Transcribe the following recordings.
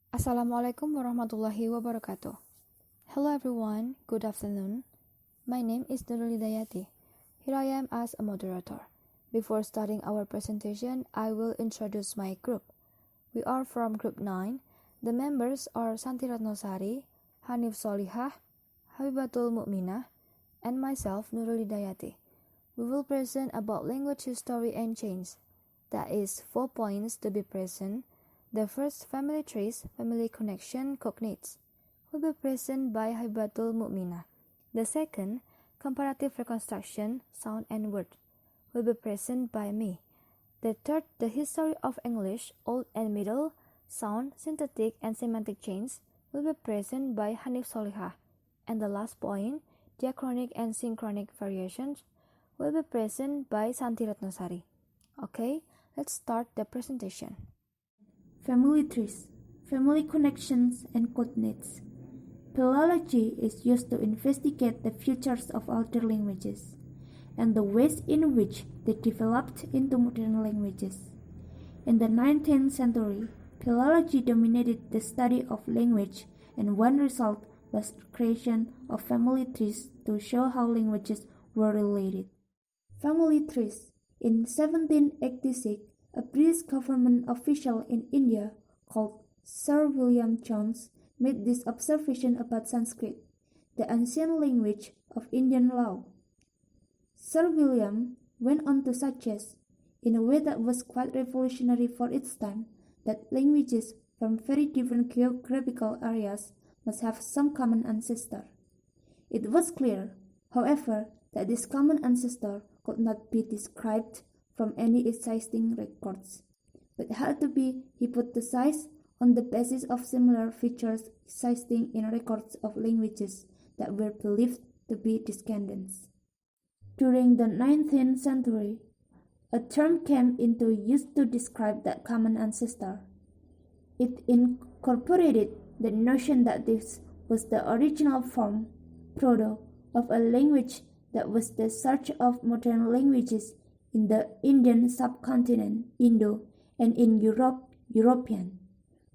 Assalamualaikum warahmatullahi wabarakatuh. Hello everyone, good afternoon. My name is Nurul Hidayati. Here I am as a moderator. Before starting our presentation, I will introduce my group. We are from group 9. The members are Santi, Retno, Sari, Hanif Solichah, Habibatul Mu'minah, and myself, Nurul Hidayati. We will present about language history and change. That is 4 points to be present. The first, family trace, family connection, cognates, will be present by Habibatul Mu'minah. The second, comparative reconstruction, sound and word, will be present by me. The third, the history of English, Old and Middle, sound, synthetic and semantic change, will be present by Hanif Solichah. And the last point, diachronic and synchronic variations, will be present by Santi, Retno, Sari. Okay, let's start the presentation. Family trees, family connections, and cognates. Philology is used to investigate the futures of older languages and the ways in which they developed into modern languages. In the 19th century, philology dominated the study of language, and one result was the creation of family trees to show how languages were related. Family trees. In 1786, a British government official in India called Sir William Jones made this observation about Sanskrit, the ancient language of Indian law. Sir William went on to suggest, in a way that was quite revolutionary for its time, that languages from very different geographical areas must have some common ancestor. It was clear, however, that this common ancestor could not be described from any existing records, but had to be hypothesized on the basis of similar features existing in records of languages that were believed to be descendants. During the 19th century, a term came into use to describe that common ancestor. It incorporated the notion that this was the original form, proto, of a language that was the source of modern languages in the Indian subcontinent, Indo, and in Europe, European,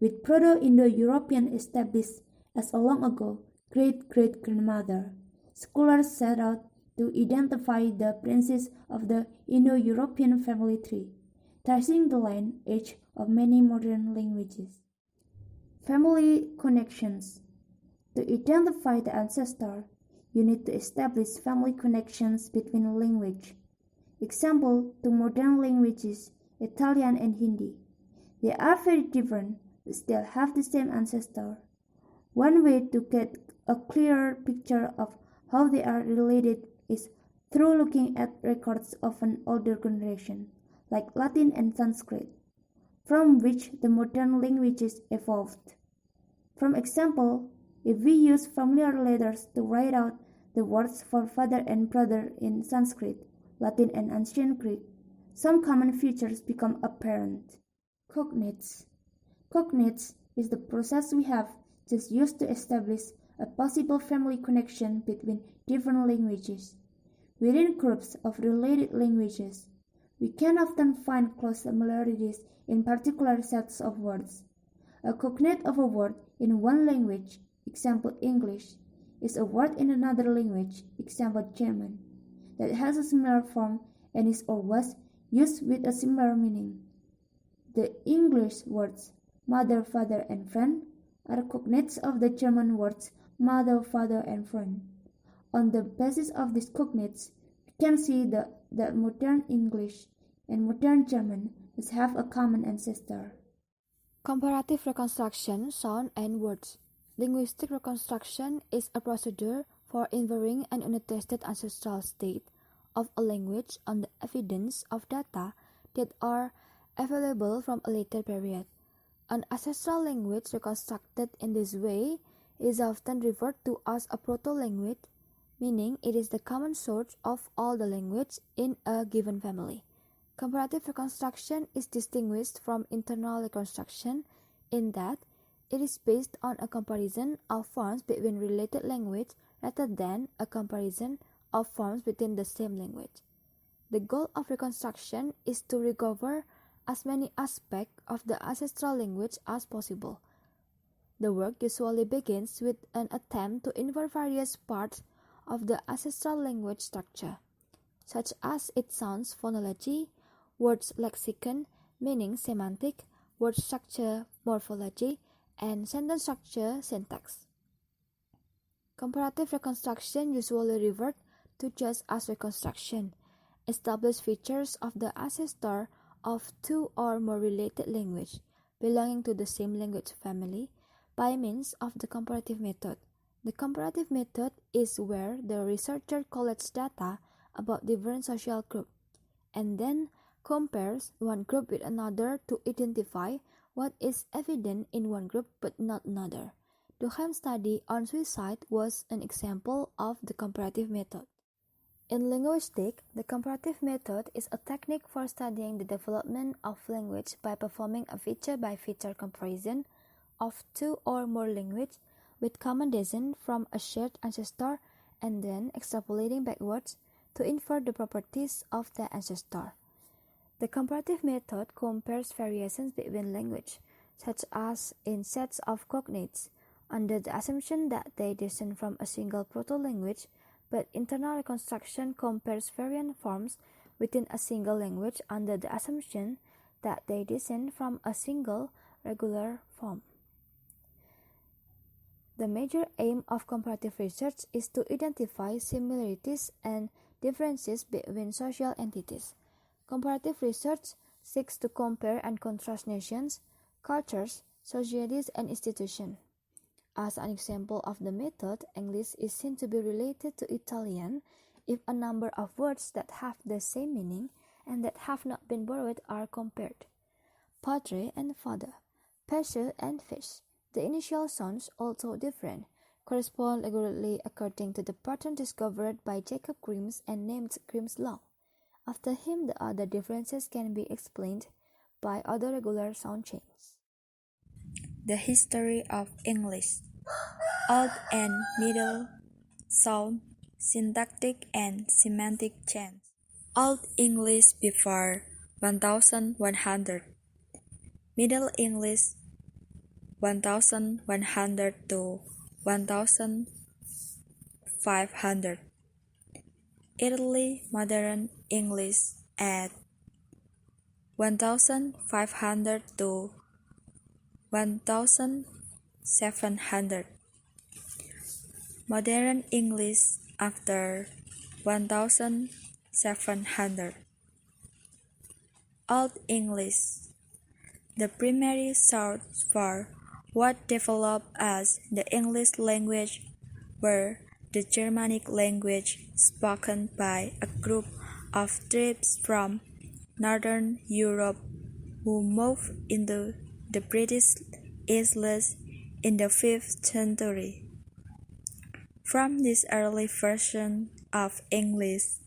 with Proto-Indo-European established as a long ago great-great-grandmother. Scholars set out to identify the branches of the Indo-European family tree, tracing the lineage of many modern languages. Family connections. To identify the ancestor, you need to establish family connections between language. Example to modern languages, Italian and Hindi. They are very different, but still have the same ancestor. One way to get a clearer picture of how they are related is through looking at records of an older generation, like Latin and Sanskrit, from which the modern languages evolved. For example, if we use familiar letters to write out the words for father and brother in Sanskrit, Latin and ancient Greek, some common features become apparent. Cognates. Cognates is the process we have just used to establish a possible family connection between different languages. Within groups of related languages, we can often find close similarities in particular sets of words. A cognate of a word in one language, example English, is a word in another language, example German, that has a similar form and is always used with a similar meaning. The English words mother, father, and friend are cognates of the German words mother, father, and friend. On the basis of these cognates, we can see that modern English and modern German must have a common ancestor. Comparative reconstruction, sound and words. Linguistic reconstruction is a procedure for inferring an unattested ancestral state of a language on the evidence of data that are available from a later period. An ancestral language reconstructed in this way is often referred to as a proto-language, meaning it is the common source of all the language in a given family. Comparative reconstruction is distinguished from internal reconstruction in that it is based on a comparison of forms between related language rather than a comparison of forms within the same language. The goal of reconstruction is to recover as many aspects of the ancestral language as possible. The work usually begins with an attempt to invert various parts of the ancestral language structure, such as its sounds phonology, words lexicon, meaning semantic, word structure morphology, and sentence structure syntax. Comparative reconstruction usually revert to just as reconstruction, establish features of the ancestor of two or more related language belonging to the same language family by means of the comparative method. The comparative method is where the researcher collects data about different social groups and then compares one group with another to identify what is evident in one group but not another. Duham's study on suicide was an example of the comparative method. In linguistics, the comparative method is a technique for studying the development of language by performing a feature-by-feature comparison of two or more languages with common descent from a shared ancestor and then extrapolating backwards to infer the properties of the ancestor. The comparative method compares variations between languages, such as in sets of cognates, under the assumption that they descend from a single proto-language, but internal reconstruction compares variant forms within a single language under the assumption that they descend from a single regular form. The major aim of comparative research is to identify similarities and differences between social entities. Comparative research seeks to compare and contrast nations, cultures, societies, and institutions. As an example of the method, English is seen to be related to Italian if a number of words that have the same meaning and that have not been borrowed are compared. Padre and father, passer and fish. The initial sounds, although different, correspond accurately according to the pattern discovered by Jacob Grimm and named Grimm's law. After him, the other differences can be explained by other regular sound chains. The history of English. Old and Middle Sound, Syntactic and Semantic Chains. Old English before 1100. Middle English 1100 to 1500. Early Modern English at 1500 to 1700. Modern English after 1700. Old English. The primary source for what developed as the English language were the Germanic language spoken by a group of tribes from Northern Europe who moved into the British Isles in the 5th century. From this early version of English,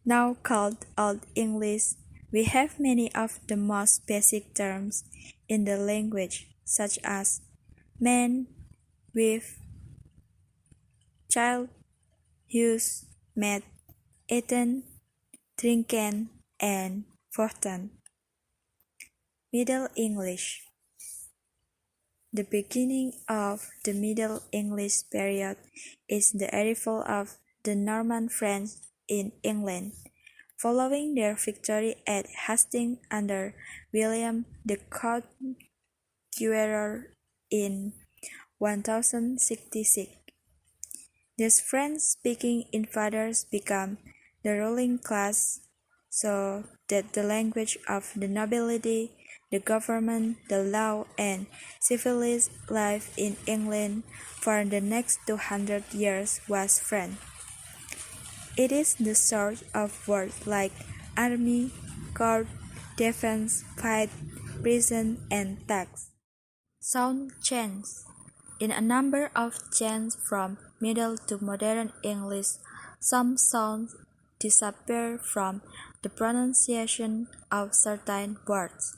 now called Old English, we have many of the most basic terms in the language, such as man, wife, child, house, mat, eaten, drinken, and forten. Middle English. The beginning of the Middle English period is the arrival of the Norman French in England, following their victory at Hastings under William the Conqueror in 1066. These French-speaking invaders became the ruling class, so that the language of the nobility, the government, the law, and civilized life in England for the next 200 years was French. It is the source of words like army, court, defense, fight, prison, and tax. Sound change. In a number of changes from Middle to Modern English, some sounds disappear from the pronunciation of certain words.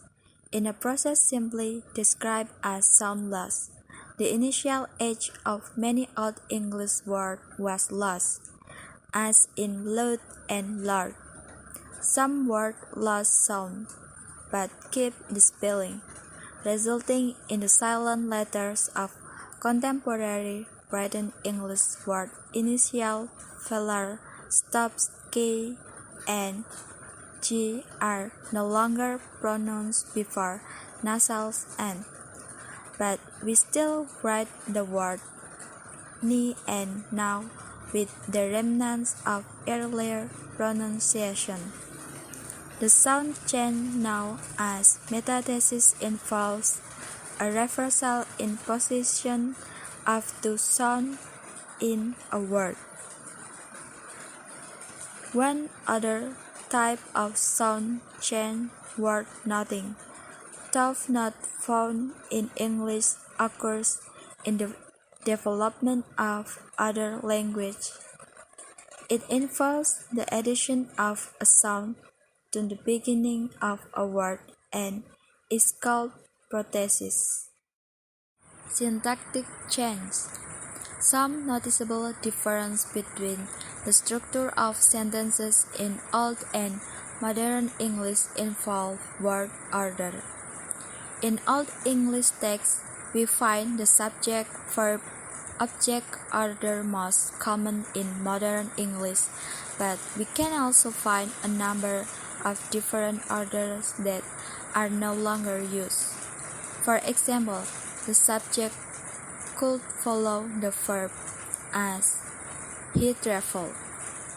In a process simply described as sound loss, the initial age of many Old English words was lost, as in loud and lord. Some words lost sound, but keep the spelling, resulting in the silent letters of contemporary written English word initial velar stops K and G are no longer pronounced before nasals N, but we still write the word ni and now with the remnants of earlier pronunciation. The sound change now as metathesis involves a reversal in position of two sounds in a word. One other type of sound change worth noting, though not found in English, occurs in the development of other languages. It involves the addition of a sound to the beginning of a word and is called prothesis. Syntactic change. Some noticeable difference between the structure of sentences in Old and Modern English involve word order. In Old English texts, we find the subject, verb, object order most common in Modern English, but we can also find a number of different orders that are no longer used. For example, the subject could follow the verb as he traveled,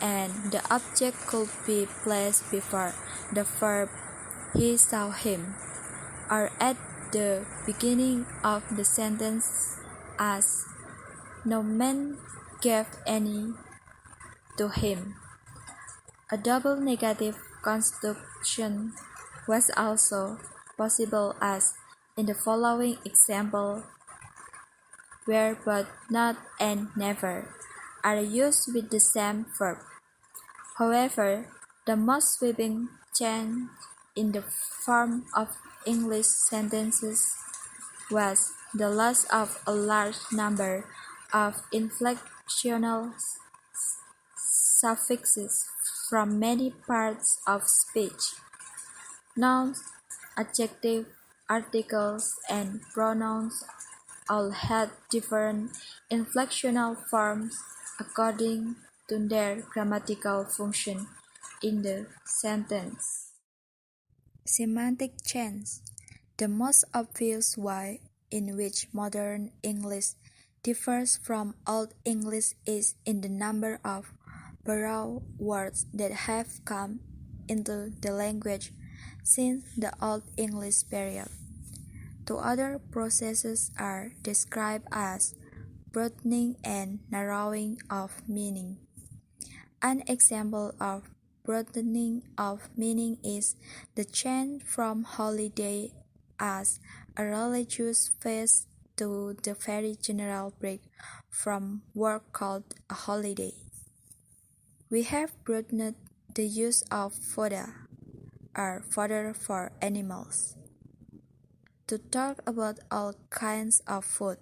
and the object could be placed before the verb he saw him, or at the beginning of the sentence as no man gave any to him. A double negative construction was also possible as in the following example, where both not and never are used with the same verb. However, the most sweeping change in the form of English sentences was the loss of a large number of inflectional suffixes from many parts of speech. Nouns, adjectives, articles, and pronouns all had different inflectional forms according to their grammatical function in the sentence. Semantic change. The most obvious way in which modern English differs from Old English is in the number of borrowed words that have come into the language since the Old English period. Two other processes are described as broadening and narrowing of meaning. An example of broadening of meaning is the change from holiday as a religious feast to the very general break from work called a holiday. We have broadened the use of fodder, or fodder for animals, to talk about all kinds of food.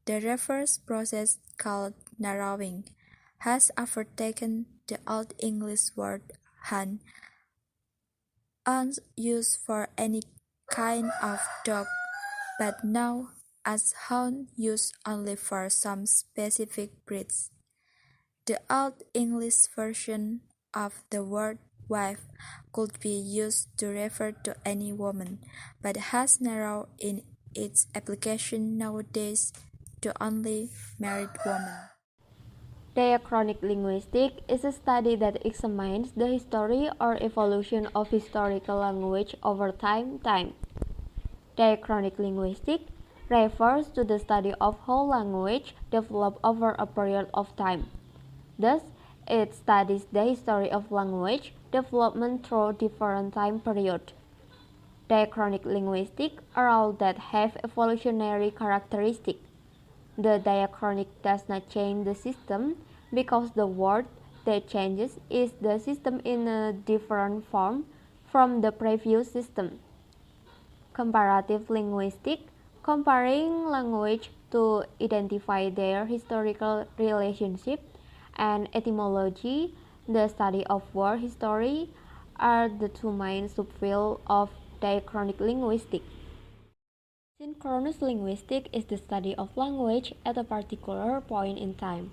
The reverse process, called narrowing, has overtaken the Old English word han, once used for any kind of dog, but now as hound used only for some specific breeds. The Old English version of the word wife could be used to refer to any woman, but has narrowed in its application nowadays to only married women. Diachronic linguistics is a study that examines the history or evolution of historical language over time. Diachronic linguistics refers to the study of how language developed over a period of time. Thus, it studies the history of language development through different time periods. Diachronic linguistics are all that have evolutionary characteristics. The diachronic does not change the system because the word that changes is the system in a different form from the previous system. Comparative linguistics, comparing language to identify their historical relationship, and etymology, the study of word history, are the two main subfields of diachronic linguistics. Synchronous linguistics is the study of language at a particular point in time.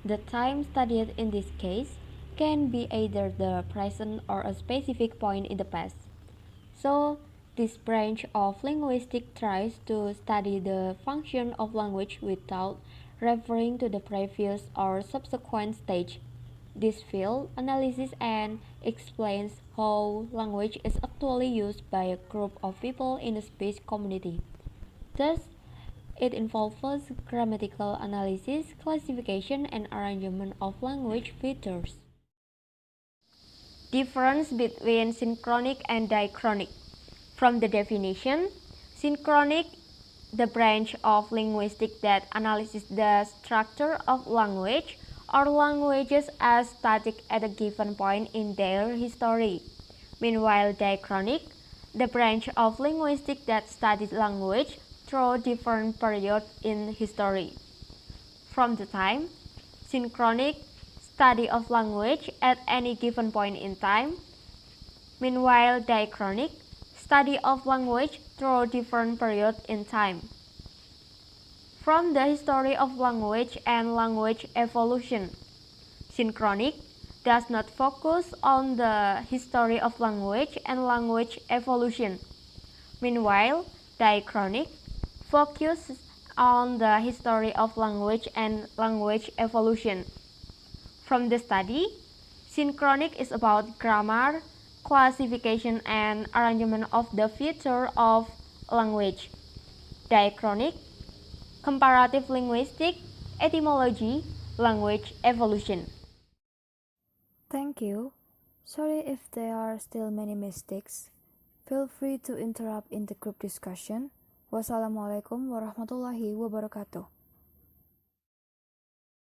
The time studied in this case can be either the present or a specific point in the past. So, this branch of linguistics tries to study the function of language without referring to the previous or subsequent stage. This field analyzes and explains how language is actually used by a group of people in a speech community. Thus, it involves grammatical analysis, classification, and arrangement of language features. Difference between synchronic and diachronic. From the definition, synchronic, the branch of linguistics that analyzes the structure of language or languages as static at a given point in their history. Meanwhile, diachronic, the branch of linguistics that studies language through different periods in history. From the time, synchronic, study of language at any given point in time. Meanwhile, diachronic, study of language through different periods in time. From the history of language and language evolution, synchronic does not focus on the history of language and language evolution. Meanwhile, diachronic focuses on the history of language and language evolution. From the study, synchronic is about grammar, classification, and arrangement of the feature of language. Diachronic, comparative linguistics, etymology, language evolution. Thank you. Sorry if there are still many mistakes. Feel free to interrupt in the group discussion. Wassalamualaikum warahmatullahi wabarakatuh.